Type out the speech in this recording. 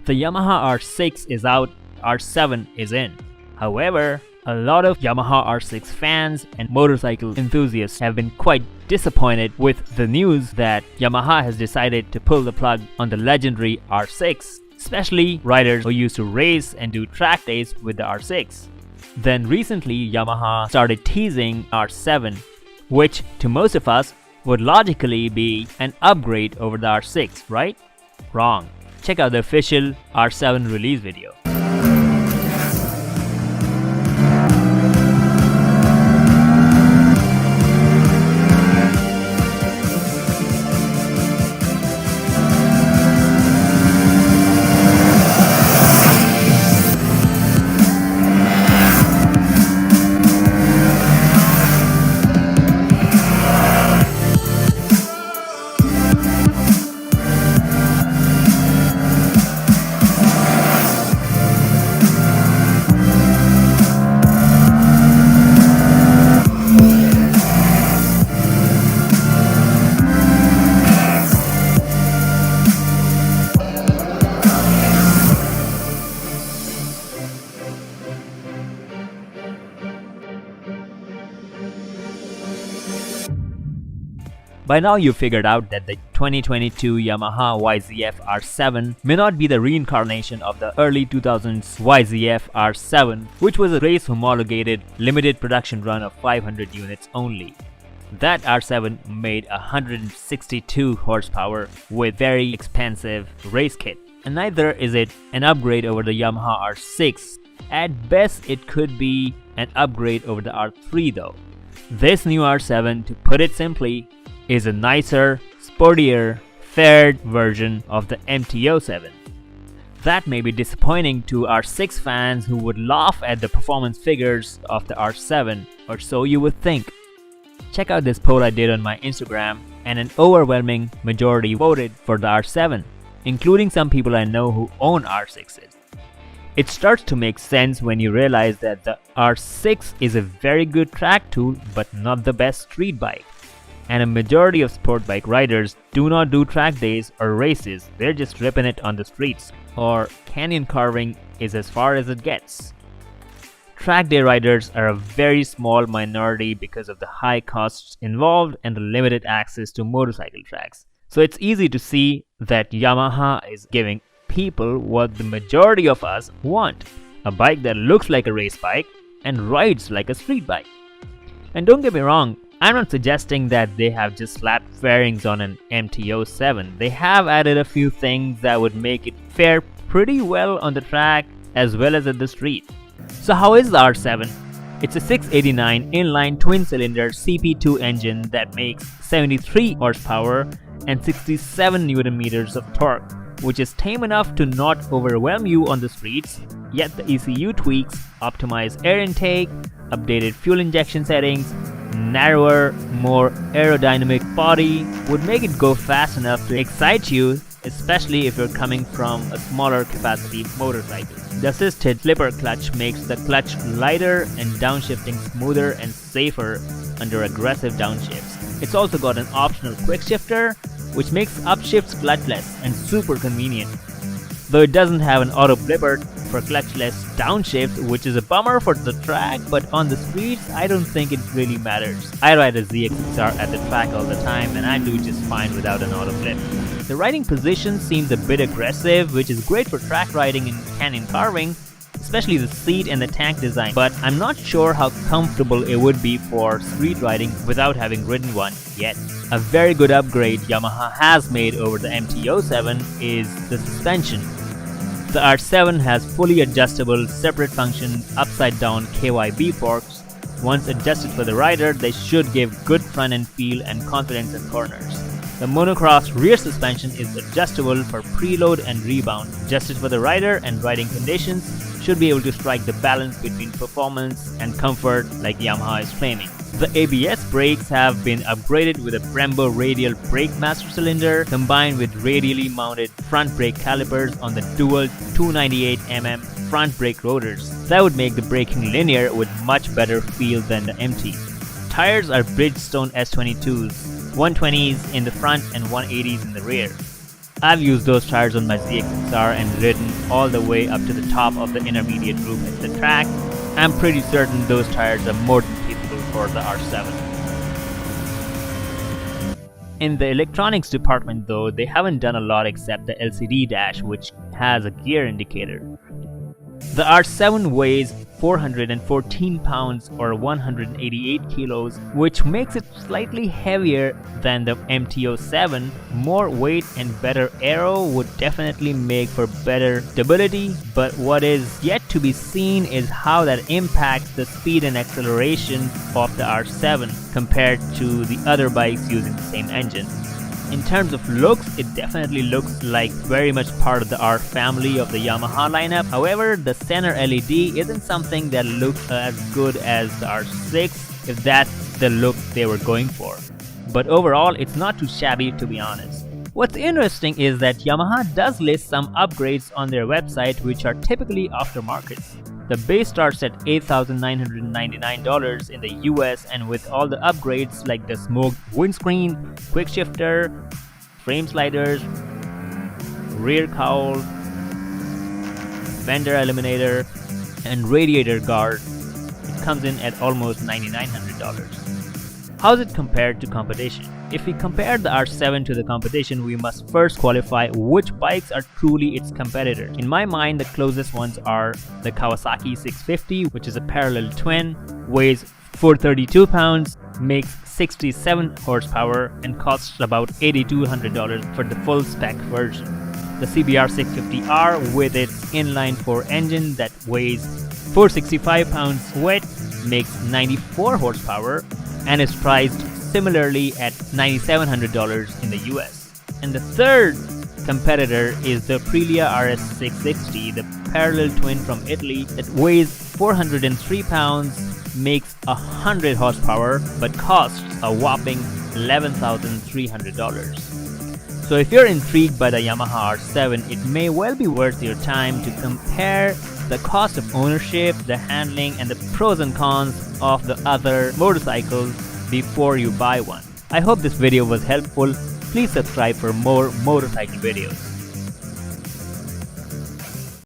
The Yamaha R6 is out, R7 is in. However, a lot of Yamaha R6 fans and motorcycle enthusiasts have been quite disappointed with the news that Yamaha has decided to pull the plug on the legendary R6, especially riders who used to race and do track days with the R6. Then recently Yamaha started teasing R7, which to most of us would logically be an upgrade over the R6, right? Wrong. Check out the official R7 release video. By now you figured out that the 2022 Yamaha YZF R7 may not be the reincarnation of the early 2000s YZF R7, which was a race homologated limited production run of 500 units only. That R7 made 162 horsepower with very expensive race kit, and neither is it an upgrade over the Yamaha R6. At best it could be an upgrade over the R3 though. This new R7, to put it simply, is a nicer, sportier, fared version of the MT-07. That may be disappointing to R6 fans who would laugh at the performance figures of the R7, or so you would think. Check out this poll I did on my Instagram, and an overwhelming majority voted for the R7, including some people I know who own R6s. It starts to make sense when you realize that the R6 is a very good track tool but not the best street bike. And a majority of sport bike riders do not do track days or races, they're just ripping it on the streets, or canyon carving is as far as it gets. Track day riders are a very small minority because of the high costs involved and the limited access to motorcycle tracks. So it's easy to see that Yamaha is giving people what the majority of us want: a bike that looks like a race bike and rides like a street bike. And don't get me wrong, I'm not suggesting that they have just slapped fairings on an MT-07. They have added a few things that would make it fare pretty well on the track as well as at the street. So how is the R7? It's a 689 inline twin-cylinder CP2 engine that makes 73 horsepower and 67 Nm of torque, which is tame enough to not overwhelm you on the streets, yet the ECU tweaks optimize air intake, updated fuel injection settings, narrower, more aerodynamic body would make it go fast enough to excite you, especially if you're coming from a smaller capacity motorcycle. The assisted flipper clutch makes the clutch lighter and downshifting smoother and safer under aggressive downshifts. It's also got an optional quick shifter, which makes upshifts clutchless and super convenient. Though it doesn't have an auto blipper for clutchless downshift, which is a bummer for the track, but on the streets I don't think it really matters. I ride a ZX-XR at the track all the time and I do just fine without an auto flip. The riding position seems a bit aggressive, which is great for track riding and canyon carving, especially the seat and the tank design, but I'm not sure how comfortable it would be for street riding without having ridden one yet. A very good upgrade Yamaha has made over the MT-07 is the suspension. The R7 has fully adjustable separate function upside down KYB forks. Once adjusted for the rider, they should give good front end feel and confidence in corners. The monocross rear suspension is adjustable for preload and rebound. Adjusted for the rider and riding conditions, should be able to strike the balance between performance and comfort like Yamaha is claiming. The ABS brakes have been upgraded with a Brembo radial brake master cylinder combined with radially mounted front brake calipers on the dual 298mm front brake rotors. That would make the braking linear with much better feel than the MT. Tires are Bridgestone S22s, 120s in the front and 180s in the rear. I've used those tires on my ZX-XR and ridden all the way up to the top of the intermediate group at the track. I'm pretty certain those tires are more than capable for the R7. In the electronics department though, they haven't done a lot except the LCD dash, which has a gear indicator. The R7 weighs 414 pounds or 188 kilos, which makes it slightly heavier than the MT-07. More weight and better aero would definitely make for better stability, but what is yet to be seen is how that impacts the speed and acceleration of the R7 compared to the other bikes using the same engine. In terms of looks, it definitely looks like very much part of the R family of the Yamaha lineup. However, the center LED isn't something that looks as good as the R6, if that's the look they were going for. But overall, it's not too shabby, to be honest. What's interesting is that Yamaha does list some upgrades on their website which are typically aftermarket. The base starts at $8,999 in the US, and with all the upgrades like the smoked windscreen, quick shifter, frame sliders, rear cowl, fender eliminator, and radiator guard, it comes in at almost $9,900. How's it compared to competition? If we compare the R7 to the competition, we must first qualify which bikes are truly its competitors. In my mind, the closest ones are the Kawasaki 650, which is a parallel twin, weighs 432 pounds, makes 67 horsepower, and costs about $8,200 for the full spec version. The CBR 650R with its inline-4 engine that weighs 465 pounds wet, makes 94 horsepower, and is priced similarly at $9,700 in the US. And the third competitor is the Aprilia RS 660, the parallel twin from Italy that weighs 403 pounds, makes 100 horsepower, but costs a whopping $11,300. So if you're intrigued by the Yamaha R7, it may well be worth your time to compare the cost of ownership, the handling, and the pros and cons of the other motorcycles before you buy one. I hope this video was helpful. Please subscribe for more motorcycle videos.